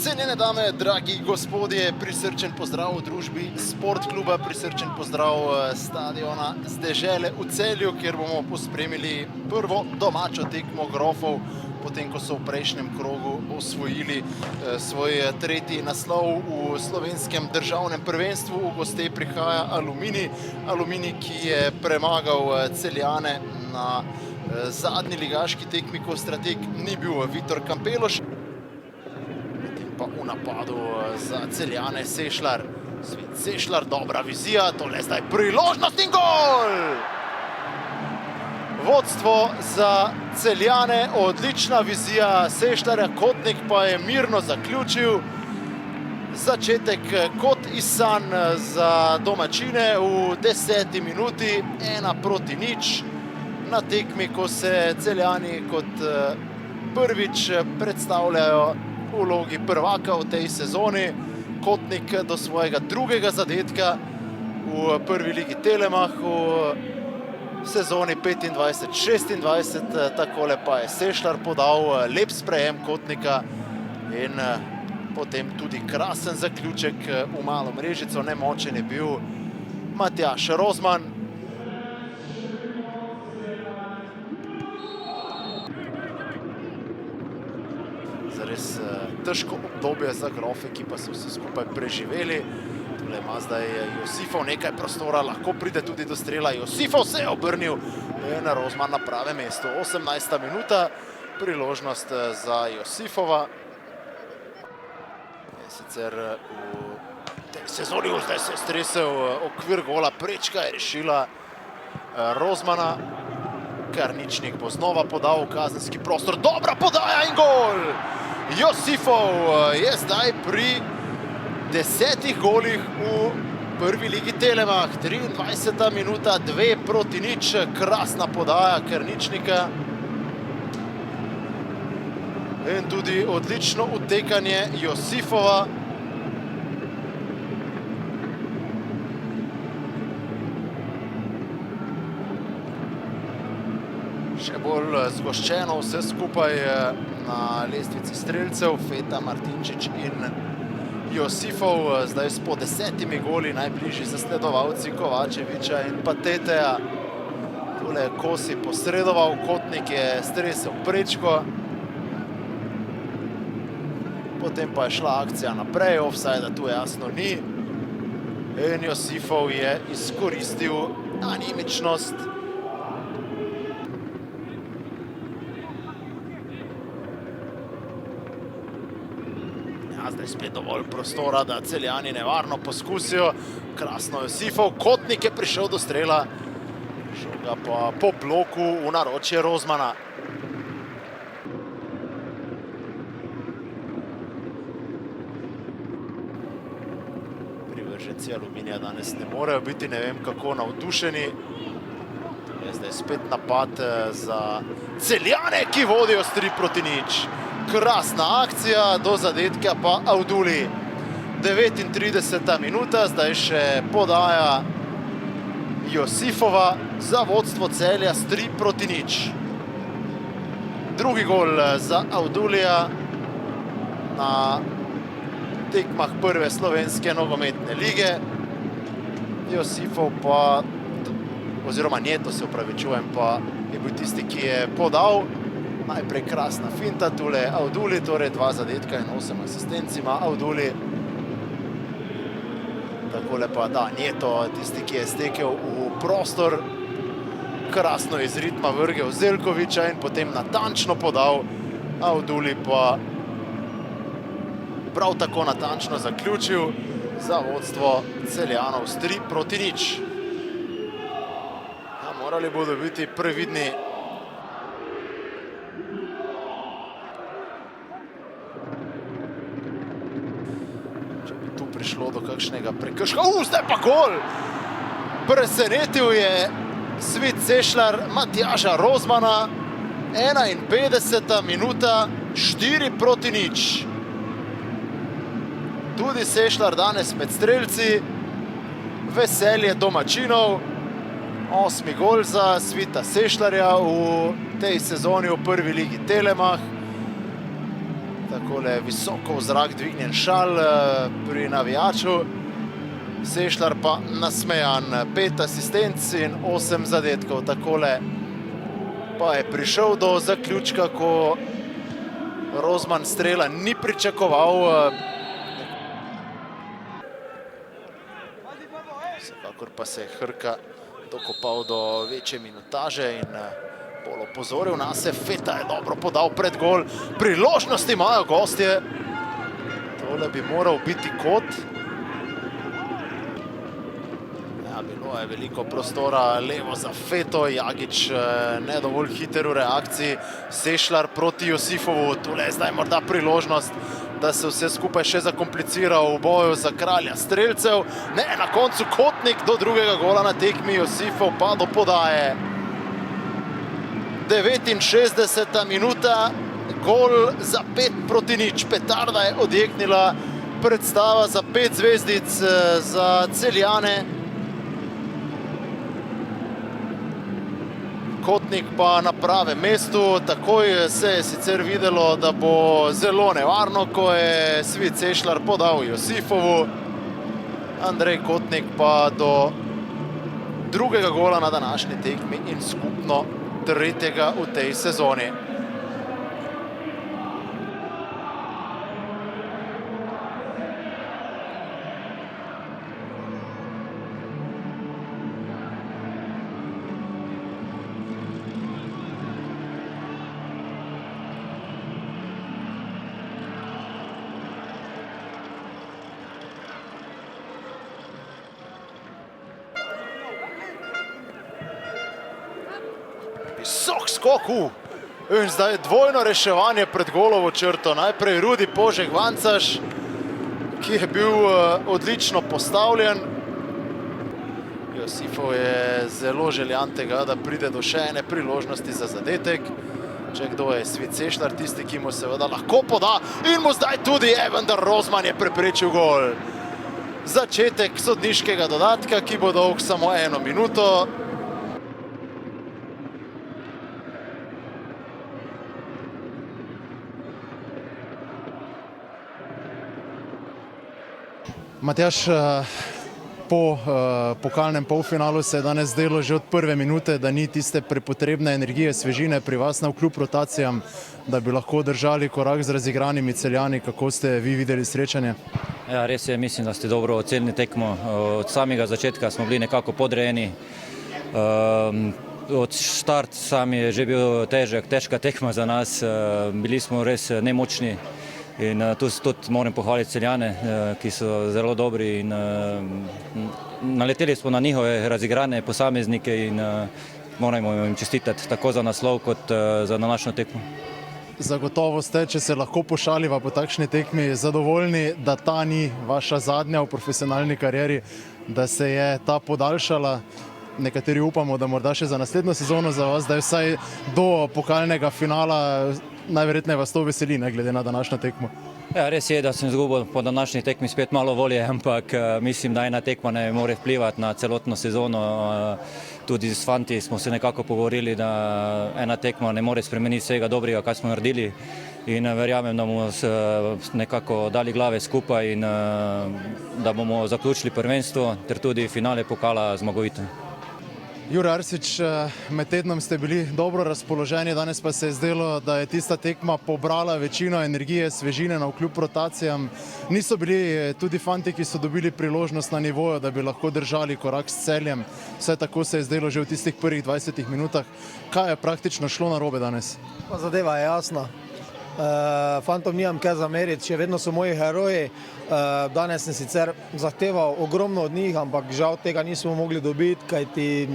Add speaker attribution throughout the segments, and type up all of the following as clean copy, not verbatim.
Speaker 1: Cenjene dame, dragi gospodje, prisrčen pozdrav v družbi Sport kluba, prisrčen pozdrav stadiona z dežele v Celju, kjer bomo pospremili prvo domačo tekmo Grofov, potem ko so v prejšnjem krogu osvojili svoj tretji naslov v slovenskem državnem prvenstvu. V goste prihaja Aluminij. Aluminij, ki je premagal Celjane na zadnji ligaški tekmi, ko strateg ni bil Vitor Kampeloš. Pa v napadu za Celjane Sešljar. Sešljar, dobra vizija, tole zdaj priložnost in gol! Vodstvo za Celjane, odlična vizija Sešljarja, Kotnik pa je mirno zaključil. Začetek kot izsan za domačine v 10. minuti, 1-0 na tekmi, ko se Celjani kot prvič predstavljajo v vlogi prvaka v tej sezoni. Kotnik do svojega drugega zadetka v prvi ligi Telemach v sezoni 25-26. Takole pa je Sešljar podal lep sprejem Kotnika in potem tudi krasen zaključek v malo mrežico. Nemočen je bil Matjaž Rozman. Res težko obdobje za Grofe, ki pa so vse skupaj preživeli. Tole ima zdaj Josifov nekaj prostora, lahko pride tudi do strela. Josifov se je obrnil in Rozman na pravem mestu. 18. minuta, priložnost za Josifova. Sicer v tej sezoni zdaj se je stresel okvir gola, prečka je rešila Rozmana. Karničnik bo znova podal v kazenski prostor. Dobra podaja in gol! Josifov je zdaj pri 10 golih v prvi ligi Telemach. 23. minuta, 2-0, krasna podaja Karničnika. In tudi odlično utekanje Josifova. Še bolj zgoščeno vse skupaj na lestvici strelcev. Feta, Martinčič in Josifov zdaj po 10 goli najbližji zasledovalci Kovačeviča in Pateteja. Tole je Kosi posredoval, Kotnik je stresel prečko. Potem pa je šla akcija naprej, ofsajda tu jasno ni. In Josifov je izkoristil anemičnost. Zdaj spet dovolj prostora, da Celjani nevarno poskusijo. Krasno Josifov, Kotnik je prišel do strela. Šel ga pa po bloku v naročje Rozmana. Privrženci Aluminija danes ne morejo biti ne vem kako navdušeni. Je zdaj spet napad za Celjane, ki vodijo s 3-0. Krasna akcija, do zadetka pa Avduli. 39. minuta, zdaj še podaja Josifova za vodstvo Celja s 3-0. Drugi gol za Avdulija na tekmah prve slovenske nogometne lige. Josifov pa, oziroma Njeto se opravičujem, pa je bil tisti, ki je podal. Najprej krasna finta, tule Avduli, torej 2 zadetka in 8 asistenc ima Avduli. Takole pa da, Njeto, tisti, ki je stekel v prostor, krasno iz ritma vrgel Zeljkoviča in potem natančno podal. Avduli pa prav tako natančno zaključil za vodstvo Celjanov s 3-0. Ja, morali bodo biti previdni. Prišlo do kakšnega prekrška. Zdaj pa gol! Presenetil je Svit Sešljar Matjaža Rozmana. 51. minuta, 4-0. Tudi Sešljar danes med strelci. Veselje domačinov. 8. gol za Svita Sešljarja v tej sezoni v prvi ligi Telemach. Takole visoko v zrak dvignjen šal pri navijaču. Sešljar pa nasmejan, 5 asistenc in 8 zadetkov. Takole pa je prišel do zaključka, ko Rozman strela ni pričakoval. Vsekakor pa se je Hrka dokopal do večje minutaže in bolj opozoril na se. Feta je dobro podal pred gol. Priložnosti imajo gostje. Tole bi moral biti kot. Ja, bilo je veliko prostora levo za Feto. Jagič ne dovolj hiter v reakciji. Sešljar proti Josifovu. Tule je zdaj morda priložnost, da se vse skupaj še zakomplicira v boju za kralja strelcev. Ne, na koncu Kotnik do drugega gola na tekmi. Josifov pa do podaje. 69. minuta, gol za 5-0. Petarda je odjeknila, predstava za 5 zvezdic za Celjane. Kotnik pa na pravem mestu. Takoj se je sicer videlo, da bo zelo nevarno, ko je Svit Sešljar podal Josifovu. Andrej Kotnik pa do drugega gola na današnji tekmi in skupno 3. v tej sezoni. Visok skok in zdaj dvojno reševanje pred golovo črto. Najprej Rudi Požek-Vancaš, ki je bil odlično postavljen. Josifov je zelo željan tega, da pride do še ene priložnosti za zadetek. Če kdo je Svit Sešljar, tisti, ki mu seveda lahko poda in mu zdaj tudi je, vendar Rozman je preprečil gol. Začetek sodniškega dodatka, ki bo dolg samo 1 minuto. Matjaž, po pokalnem polfinalu se je danes zdelo že od prve minute, da ni tiste prepotrebne energije, svežine pri vas navkljub rotacijam, da bi lahko držali korak z razigranimi Celjani. Kako ste vi videli srečanje?
Speaker 2: Ja, res je, mislim, da ste dobro ocenili tekmo. Od samega začetka smo bili nekako podrejeni. Od štart sam je že bil težka tekma za nas. Bili smo res nemočni. In tu tudi moram pohvaliti Celjane, ki so zelo dobri in naleteli smo na njihove razigrane posameznike in moramo jim čestitati tako za naslov kot za današnjo tekmo.
Speaker 1: Zagotovo ste, če se lahko pošaliva po takšni tekmi, zadovoljni, da ta ni vaša zadnja v profesionalni karieri, da se je ta podaljšala. Nekateri upamo, da morda še za naslednjo sezono za vas, da je vsaj do pokalnega finala. Najverjetneje vas to veseli, ne glede na današnjo tekmo.
Speaker 2: Ja, res je, da sem izgubil po današnji tekmi spet malo volje, ampak mislim, da ena tekma ne more vplivati na celotno sezono. Tudi s fanti smo se nekako pogovorili, da ena tekma ne more spremeniti vsega dobrega, kar smo naredili. In verjamem, da bomo nekako dali glave skupaj in da bomo zaključili prvenstvo ter tudi finale pokala zmagovito.
Speaker 1: Jure Arsič, med tednom ste bili dobro razpoloženi, danes pa se je zdelo, da je tista tekma pobrala večino energije, svežine navkljub rotacijam. Niso bili tudi fanti, ki so dobili priložnost na nivoju, da bi lahko držali korak s Celjem. Vse tako se je zdelo že v tistih prvih 20 minutah. Kaj je praktično šlo narobe danes?
Speaker 3: Pa zadeva je jasna. Fantom nimam kaj zameriti, še vedno so moji heroji. Danes sem sicer zahteval ogromno od njih, ampak žal tega nismo mogli dobiti, kajti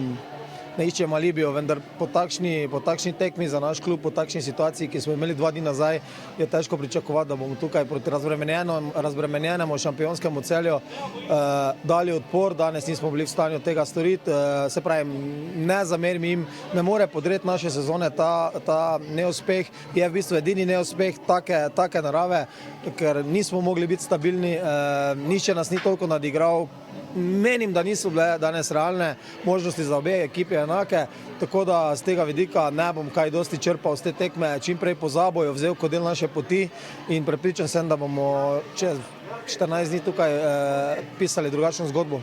Speaker 3: ne iščem alibijo, vendar po takšni tekmi za naš klub, po takšni situaciji, ki smo imeli 2 dni nazaj, je težko pričakovati, da bomo tukaj proti razbremenjenemu šampionskemu Celju dali odpor. Danes nismo bili v stanju tega storiti. Se pravi, ne zamerim jim, ne more podreti naše sezone ta neuspeh. Je v bistvu edini neuspeh take narave, ker nismo mogli biti stabilni, nišče nas ni toliko nadigral. Menim, da niso bile danes realne možnosti za obe ekipi enake, tako da z tega vidika ne bom kaj dosti črpal z te tekme, čim prej pozabil, jo vzel kot del naše poti in prepričan sem, da bomo čez 14 dni tukaj pisali drugačno zgodbo.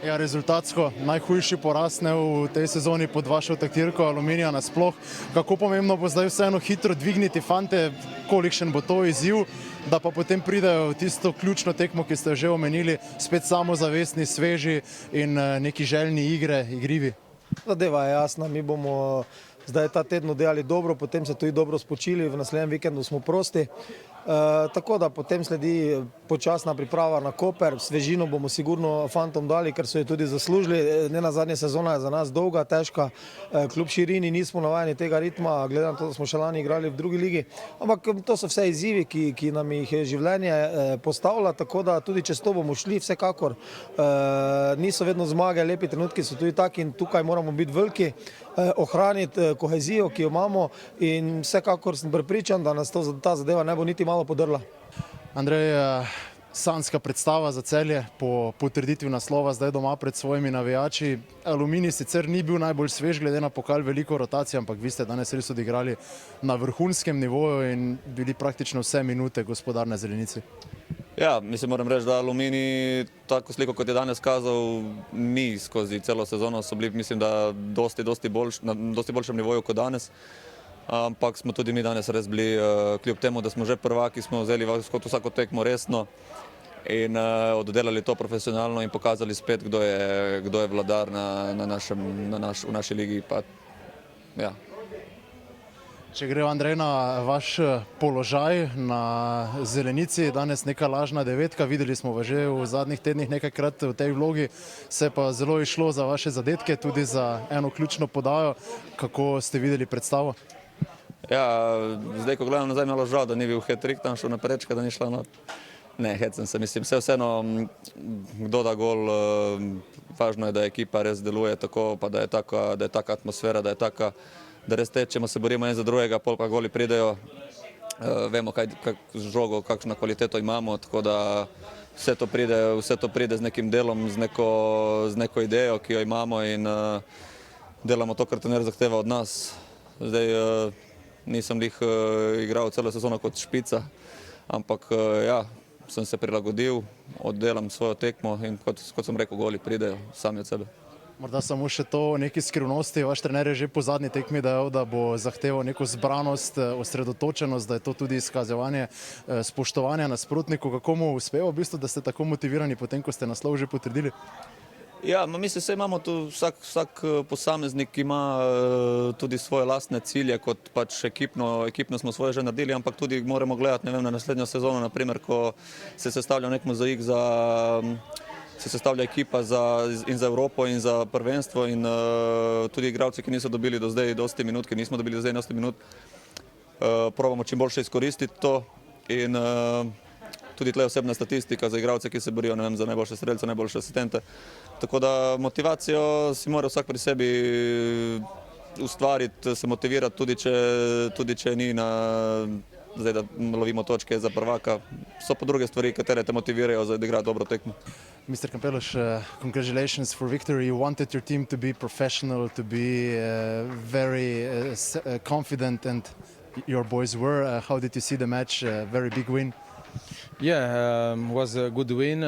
Speaker 4: Ja, rezultatsko najhujši poraz v tej sezoni pod vašo taktirko Aluminija nasploh. Kako pomembno bo zdaj vseeno hitro dvigniti fante, kolikšen bo to izziv, da pa potem pridejo v tisto ključno tekmo, ki ste jo že omenili, spet samozavestni, sveži in neki željni igrivi?
Speaker 3: Zadeva je jasna, mi bomo zdaj ta teden delali dobro, potem se tudi dobro spočili, v naslednjem vikendu smo prosti. Tako da potem sledi počasna priprava na Koper, svežino bomo sigurno fantom dali, ker so jo tudi zaslužili. Ne nazadnje sezona je za nas dolga, težka, kljub širini nismo navajeni tega ritma, glede na to, da smo še lani igrali v drugi ligi, ampak to so vse izzivi, ki nam jih življenje postavlja, tako da tudi čez to bomo šli vsekakor. Niso vedno zmage, lepi trenutki so tudi taki in tukaj moramo biti veliki, ohraniti kohezijo, ki jo imamo in vsekakor sem prepričan, da nas ta zadeva ne bo niti malo podrla.
Speaker 4: Andrej, sanjska predstava za Celje po potrditvi naslova zdaj doma pred svojimi navijači. Aluminij sicer ni bil najbolj svež glede na pokal, veliko rotacije, ampak vi ste danes res odigrali na vrhunskem nivoju in bili praktično vse minute gospodar na zelenici.
Speaker 5: Ja, mislim, moram reči, da Aluminij, tako sliko kot je danes kazal, mi skozi celo sezono so bili, mislim, da na dosti boljšem nivoju kot danes. Ampak smo tudi mi danes res bili, kljub temu, da smo že prvaki, smo vzeli vsako tekmo resno in oddelali to profesionalno in pokazali spet, kdo je vladar v naši ligi. Pa, ja.
Speaker 4: Če gre Andrej na vaš položaj na zelenici, danes neka lažna devetka, videli smo vas že v zadnjih tednih nekajkrat v tej vlogi, se pa zelo išlo za vaše zadetke, tudi za eno ključno podajo. Kako ste videli predstavo?
Speaker 5: Ja, zdaj, ko gledam nazaj, malo žal, da ni bil hat-trick, tam šel na prečka, da ni šla not. Ne, hecam se, mislim, vseeno, kdo da gol, važno je, da ekipa res deluje tako, pa da je taka atmosfera, da je taka, da res tečemo, se borimo en za drugega, pol pa goli pridejo, vemo žogo, kakšno kvaliteto imamo, tako da vse to pride z nekim delom, z neko idejo, ki jo imamo in delamo to, kar trener zahteva od nas. Zdaj, nisem igral celo sezono kot špica, ampak ja, sem se prilagodil, oddelam svojo tekmo in kot sem rekel, goli pridejo sami od sebe.
Speaker 4: Morda samo še to neki skrivnosti. Vaš trener je že po zadnji tekmi dejal, da bo zahteval neko zbranost, osredotočenost, da je to tudi izkazovanje spoštovanja nasprotniku. Kako mu uspeva v bistvu, da ste tako motivirani potem, ko ste naslov že potrdili?
Speaker 5: Ja, mislim, se imamo tu vsak posameznik ima tudi svoje lastne cilje, kot pač ekipno smo svoje že naredili, ampak tudi moramo gledati, ne vem, na naslednjo sezono, naprimer, ko se sestavlja nek mozaik se sestavlja ekipa in za Evropo in za prvenstvo in tudi igralci, ki niso dobili do zdaj dosti minut, ki nismo dobili do zdaj dosti minut, probamo čim boljše izkoristiti to in tudi tle osebna statistika za igralce, ki se borijo, ne vem, za najboljše strelce, najboljše asistente. Tako da motivacijo si mora vsak pri sebi ustvariti, se motivirati, tudi če ni zdaj, da lovimo točke za prvaka. So pa druge stvari, katere te motivirajo za igrati dobro tekmo.
Speaker 4: Mr. Campelos, congratulations for victory. You wanted your team to be professional, to be very confident, and your boys were. How did you see the match? Very big win.
Speaker 6: Yeah, was a good win.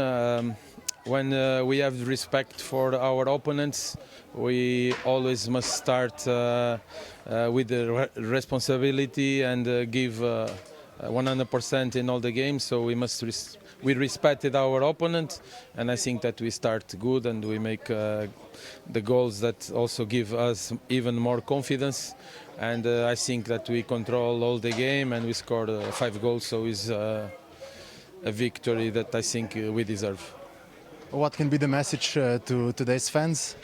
Speaker 6: When we have respect for our opponents, we always must start with the responsibility and give 100% in all the games. So we respected our opponent, and I think that we start good and we make the goals that also give us even more confidence. And I think that we control all the game and we scored 5 goals. So it's a victory that I think we deserve.
Speaker 4: What can be the message to today's fans?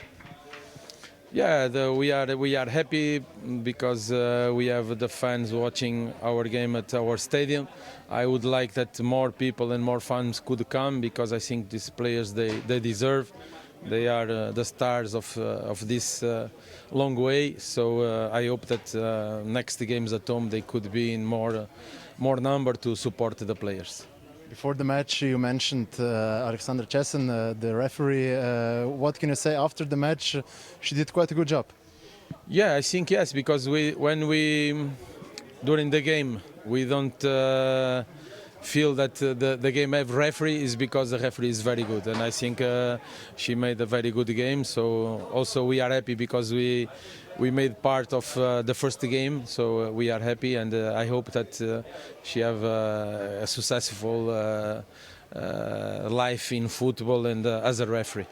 Speaker 6: Yeah, we are happy because we have the fans watching our game at our stadium. I would like that more people and more fans could come because I think these players they deserve. They are the stars of this long way. So I hope that next games at home they could be in more number to support the players.
Speaker 4: Before the match, you mentioned Alexander Chesson, the referee. What can you say after the match? She did quite a good job.
Speaker 6: Yeah, I think yes, because when we during the game we don't feel that the game have referee is because the referee is very good, and I think she made a very good game. So also we are happy because we made part of the first game, so we are happy, and I hope that she have a successful life in football and as a referee.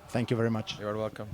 Speaker 4: Thank you very much.
Speaker 6: You're welcome.